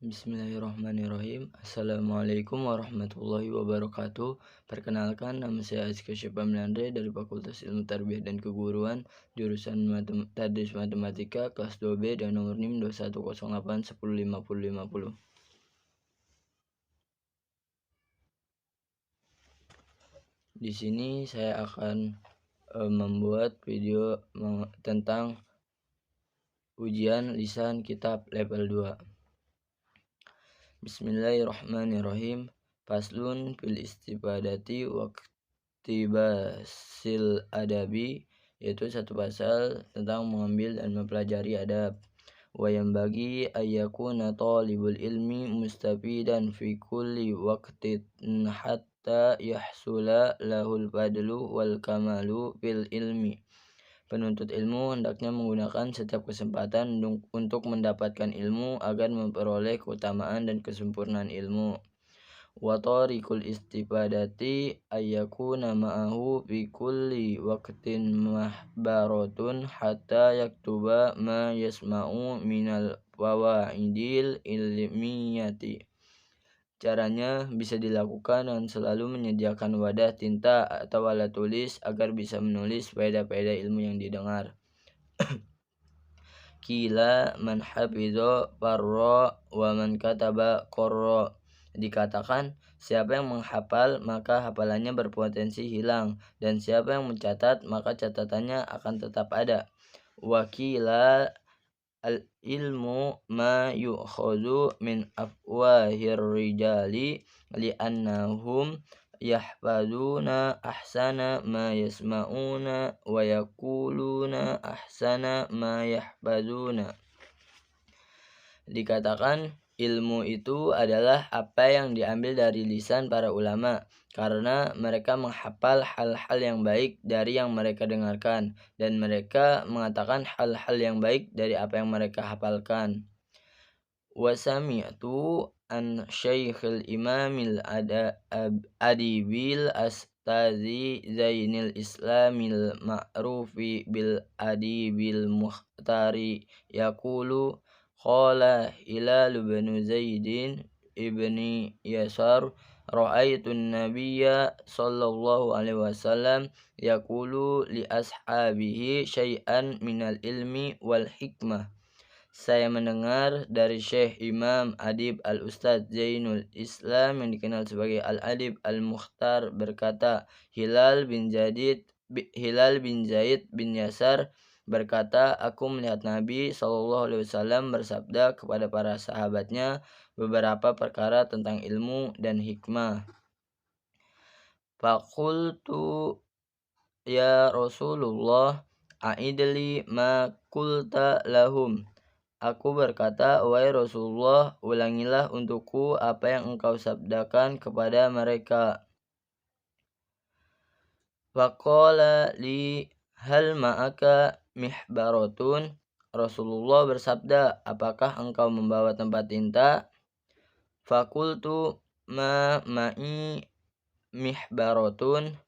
Bismillahirrahmanirrahim. Assalamualaikum warahmatullahi wabarakatuh. Perkenalkan, nama saya Azka Syepamlandre dari Fakultas Ilmu Tarbiyah dan Keguruan, jurusan Tadris Matematika, kelas 2B dan nomor NIM 2108105050. Di sini saya akan membuat video tentang ujian lisan kitab level 2. Bismillahirrahmanirrahim. Faslun fil istifadati waqtibasil adabi, yaitu satu pasal tentang mengambil dan mempelajari adab. Wa bagi ayyakuna talibul ilmi mustafidan fi kulli waqtin hatta yahsula lahul fadlu wal kamalu fil ilmi. Penuntut ilmu hendaknya menggunakan setiap kesempatan untuk mendapatkan ilmu agar memperoleh keutamaan dan kesempurnaan ilmu. Wa tariqul istifadati ayyakuna ma'ahu fi kulli waqtin mahbaratun hatta yaktuba ma yasma'u minal fawaidil ilmiyati. Caranya bisa dilakukan dengan selalu menyediakan wadah tinta atau alat tulis agar bisa menulis faedah-faedah ilmu yang didengar. Kila man hafidho farro wa man kataba korro. Dikatakan, siapa yang menghafal maka hafalannya berpotensi hilang, dan siapa yang mencatat maka catatannya akan tetap ada. Wakila al-ilmu ma yu'khadhu min afwahir rijali li'annahum yahfaduna ahsana ma yasma'una wa yakuluna ahsana ma yahfaduna. Dikatakan, ilmu itu adalah apa yang diambil dari lisan para ulama, karena mereka menghafal hal-hal yang baik dari yang mereka dengarkan, dan mereka mengatakan hal-hal yang baik dari apa yang mereka hafalkan. Wa sami'tu an Syekhul Imamil Adibil Astazi Zainil Islamil Ma'rufi bil Adibil Muhtari yaqulu qala Hilal bin Zaidin ibni Yasar ra'aitun nabiyya sallallahu alaihi wasallam yaqulu li ashabihi syai'an minal ilmi wal hikmah. Saya mendengar dari Syekh Imam Adib Al-Ustadz Zainul Islam yang dikenal sebagai Al-Adib Al-Mukhtar berkata, Hilal bin Zaid bin Yasar berkata, aku melihat Nabi SAW bersabda kepada para sahabatnya beberapa perkara tentang ilmu dan hikmah. Faqultu ya Rasulullah a'idli ma qulta lahum. Aku berkata, wahai Rasulullah, ulangilah untukku apa yang engkau sabdakan kepada mereka. Faqala li hal ma'aka mihbaratun. Rasulullah bersabda, apakah engkau membawa tempat tinta? Fakultu ma ma'i mihbaratun.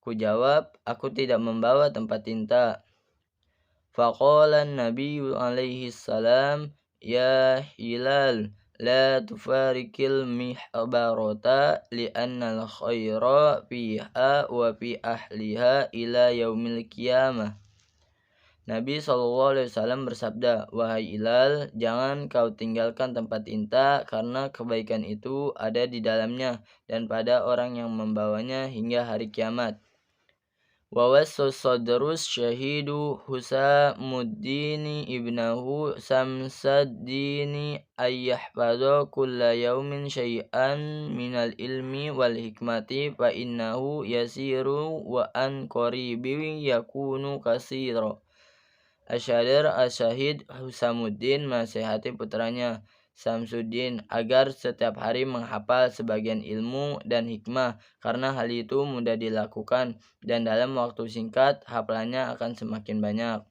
Ku jawab, aku tidak membawa tempat tinta. Faqala Nabi alaihi salam, ya Hilal, la tufarikil mihbarata li'annal khaira fiha wa fi ahliha ila yaumil qiyamah. Nabi SAW bersabda, wahai Hilal, jangan kau tinggalkan tempat tinta karena kebaikan itu ada di dalamnya dan pada orang yang membawanya hingga hari kiamat. Wa wassus sadrus syahidu Husamuddini ibnahu Samsaddini ayyahfadha kulla yaumin syai'an minal ilmi wal hikmati fa innahu yasiru wa an qaribi yakunu kasira. Asyahid Husamuddin menasihati putranya Samsuddin agar setiap hari menghafal sebagian ilmu dan hikmah, karena hal itu mudah dilakukan dan dalam waktu singkat hafalannya akan semakin banyak.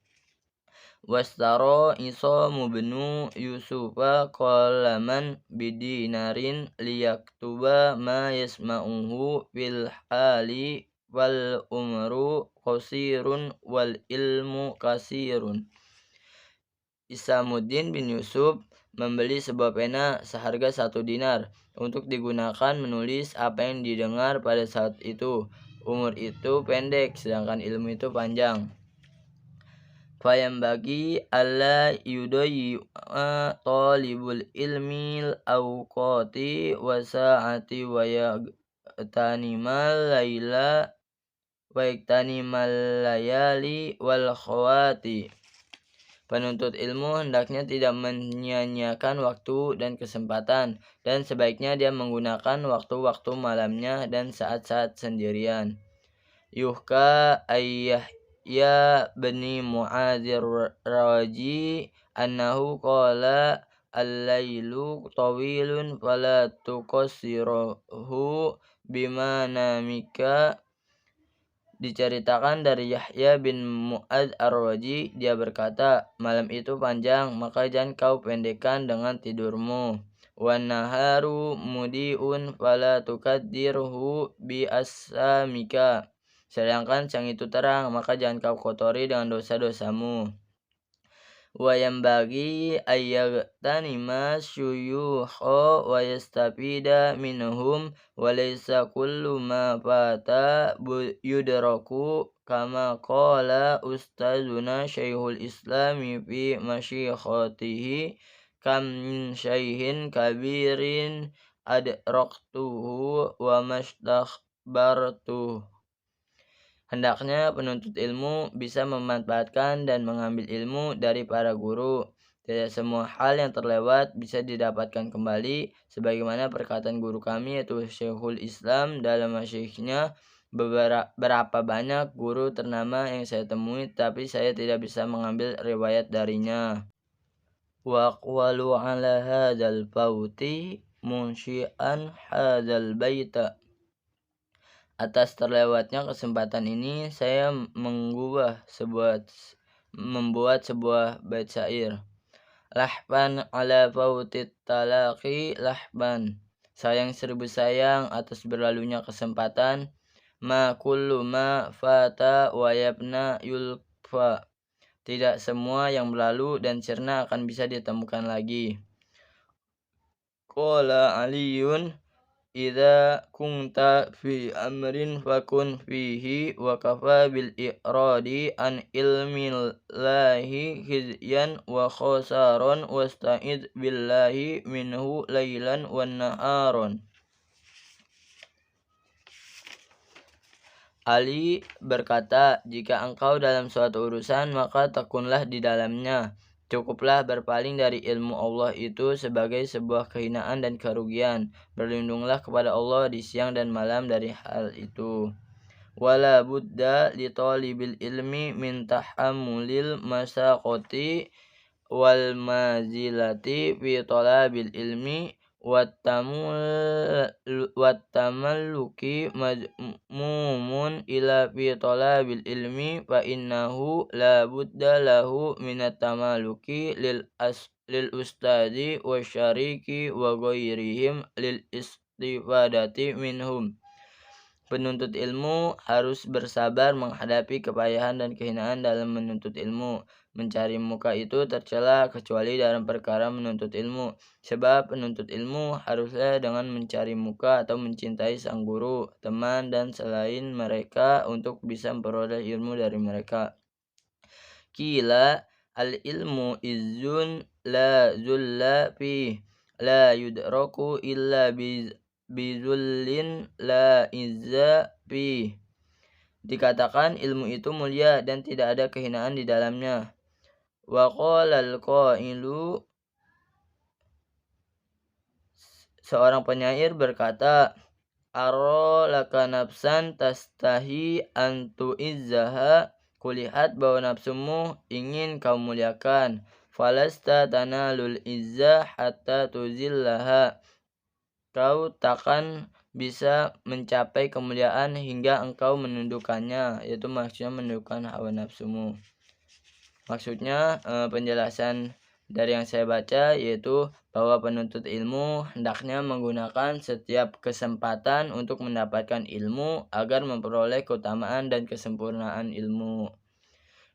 Wastaro Isomu benu Yusufa qalaman bidinarin liyaktuba ma yasma'uhu fil hali wal umru qasirun wal ilmu kasirun. Isamuddin bin Yusuf membeli sebuah pena seharga 1 dinar untuk digunakan menulis apa yang didengar pada saat itu. Umur itu pendek, sedangkan ilmu itu panjang. Fayambagi alla yudayyi'a talibul ilmi al-awqati wa sa'ati wa yaktanimal layali wal khawati. Penuntut ilmu hendaknya tidak menyia-nyiakan waktu dan kesempatan, dan sebaiknya dia menggunakan waktu-waktu malamnya dan saat-saat sendirian. Yuhka Yahya bin Mu'adzir Raji annahu qala al-lailu tawilun fala tuqassiruhu bima namika. Diceritakan dari Yahya bin Mu'adz Ar-Raji, dia berkata, malam itu panjang, maka jangan kau pendekkan dengan tidurmu. Wan naharu mudiun fala tukaddirhu bi asamika. Sedangkan siang itu terang, maka jangan kau kotori dengan dosa-dosamu. Wa yambagi ayyagtanima syuyukha wa yastafida minhum wa laysa kullu ma fata yudraku kama qala ustazuna Syekhul Islami fi masyikhatihi kam min syaihin kabirin adraktuhu wa mastakhbartuhu. Hendaknya penuntut ilmu bisa memanfaatkan dan mengambil ilmu dari para guru. Tidak semua hal yang terlewat bisa didapatkan kembali, sebagaimana perkataan guru kami yaitu Syekhul Islam dalam masyikhnya, berapa banyak guru ternama yang saya temui tapi saya tidak bisa mengambil riwayat darinya. Wa aqwalu ala hadzal fauti munsyi'an hadzal baita. Atas terlewatnya kesempatan ini, saya membuat sebuah bait syair. Lahban ala fautit talaqi lahban. Sayang seribu sayang atas berlalunya kesempatan. Ma kullu ma fata wa yabna yulfa. Tidak semua yang berlalu dan sirna akan bisa ditemukan lagi. Qala Aliyun, idza kunta fi amrin fakun fihi wa kafa bil i'radi an ilmillahi khizyan wa khasaron wasta'id billahi minhu lailan wan naharon. Ali berkata, jika engkau dalam suatu urusan maka tekunlah di dalamnya. Cukuplah berpaling dari ilmu Allah itu sebagai sebuah kehinaan dan kerugian. Berlindunglah kepada Allah di siang dan malam dari hal itu. Wala budda li talibil ilmi min tahammulil masaqati wal mazilati fi talabil ilmi wattamalluki majmumun ila fi talabil ilmi fa innahu la budda lahu minat tamalluki lil ustadi wa syariki wa ghairihim lil istifadati minhum. Penuntut ilmu harus bersabar menghadapi kepayahan dan kehinaan dalam menuntut ilmu. Mencari muka itu tercela kecuali dalam perkara menuntut ilmu. Sebab penuntut ilmu haruslah dengan mencari muka atau mencintai sang guru, teman, dan selain mereka untuk bisa memperoleh ilmu dari mereka. Qila al-ilmu izzun la zulla fi la yudraku illa bizullin la izza fi. Dikatakan ilmu itu mulia dan tidak ada kehinaan di dalamnya. Wa qala al-qailu, seorang penyair berkata, Aro laka nafsan tastahi antu izzaha. Kulihat bahwa nafsumu ingin kau muliakan. Falasta tanalul izzah hatta tuzillaha. Kau takkan bisa mencapai kemuliaan hingga engkau menundukkannya, yaitu maksudnya menundukkan hawa nafsumu. Maksudnya penjelasan dari yang saya baca yaitu bahwa penuntut ilmu hendaknya menggunakan setiap kesempatan untuk mendapatkan ilmu agar memperoleh keutamaan dan kesempurnaan ilmu.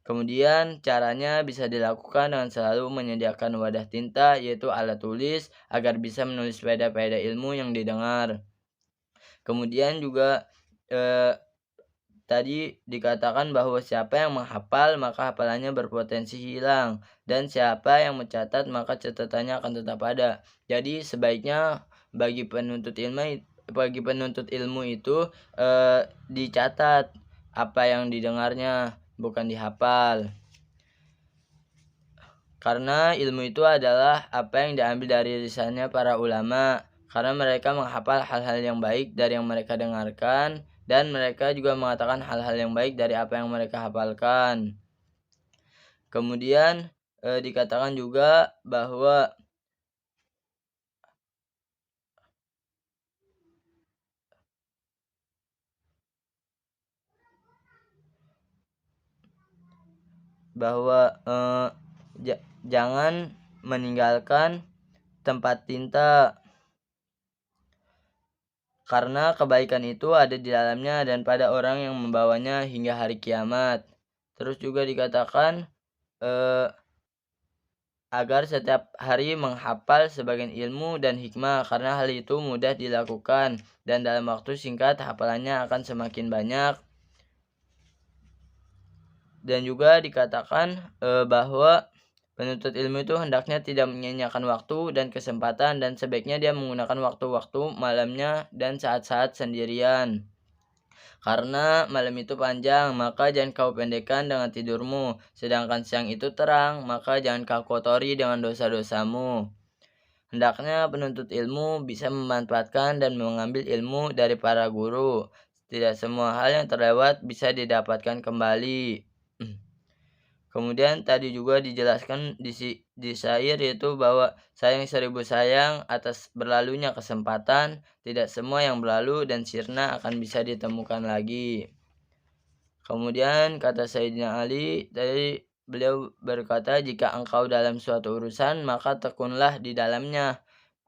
Kemudian caranya bisa dilakukan dengan selalu menyediakan wadah tinta yaitu alat tulis agar bisa menulis faedah-faedah ilmu yang didengar. Kemudian juga eh, tadi dikatakan bahwa siapa yang menghafal maka hafalannya berpotensi hilang dan siapa yang mencatat maka catatannya akan tetap ada. Jadi sebaiknya bagi penuntut ilmu itu dicatat apa yang didengarnya, bukan dihafal. Karena ilmu itu adalah apa yang diambil dari lisannya para ulama. Karena mereka menghafal hal-hal yang baik dari yang mereka dengarkan. Dan mereka juga mengatakan hal-hal yang baik dari apa yang mereka hafalkan. Kemudian dikatakan juga bahwa jangan meninggalkan tempat tinta karena kebaikan itu ada di dalamnya dan pada orang yang membawanya hingga hari kiamat. Terus juga dikatakan agar setiap hari menghafal sebagian ilmu dan hikmah karena hal itu mudah dilakukan dan dalam waktu singkat hafalannya akan semakin banyak. Dan juga dikatakan bahwa penuntut ilmu itu hendaknya tidak menyia-nyiakan waktu dan kesempatan dan sebaiknya dia menggunakan waktu-waktu malamnya dan saat-saat sendirian. Karena malam itu panjang, maka jangan kau pendekkan dengan tidurmu. Sedangkan siang itu terang, maka jangan kau kotori dengan dosa-dosamu. Hendaknya penuntut ilmu bisa memanfaatkan dan mengambil ilmu dari para guru. Tidak semua hal yang terlewat bisa didapatkan kembali. Kemudian tadi juga dijelaskan di syair yaitu bahwa sayang seribu sayang atas berlalunya kesempatan, tidak semua yang berlalu dan sirna akan bisa ditemukan lagi. Kemudian kata Sayyidina Ali, tadi beliau berkata, jika engkau dalam suatu urusan maka tekunlah di dalamnya.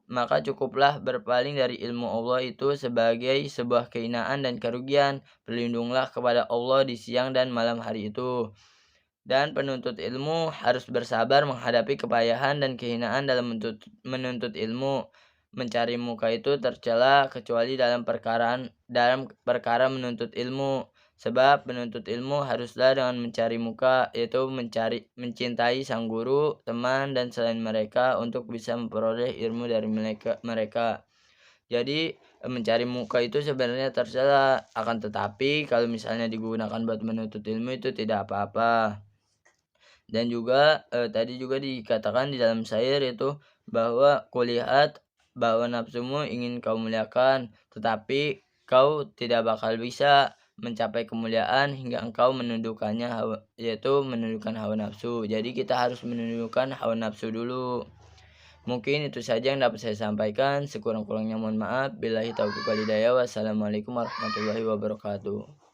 Maka cukuplah berpaling dari ilmu Allah itu sebagai sebuah kehinaan dan kerugian. Berlindunglah kepada Allah di siang dan malam hari itu. Dan penuntut ilmu harus bersabar menghadapi kepayahan dan kehinaan dalam menuntut ilmu. Mencari muka itu tercela kecuali dalam perkara menuntut ilmu. Sebab penuntut ilmu haruslah dengan mencari muka, yaitu mencintai sang guru, teman, dan selain mereka untuk bisa memperoleh ilmu dari mereka. Jadi mencari muka itu sebenarnya tercela, akan tetapi kalau misalnya digunakan buat menuntut ilmu itu tidak apa-apa. Dan juga tadi juga dikatakan di dalam syair itu bahwa kulihat bahwa nafsumu ingin kau muliakan, tetapi kau tidak bakal bisa mencapai kemuliaan hingga engkau menundukkannya yaitu menundukkan hawa nafsu. Jadi kita harus menundukkan hawa nafsu dulu. Mungkin itu saja yang dapat saya sampaikan. Sekurang-kurangnya mohon maaf. Billahi taufiq wal hidayah. Wassalamualaikum warahmatullahi wabarakatuh.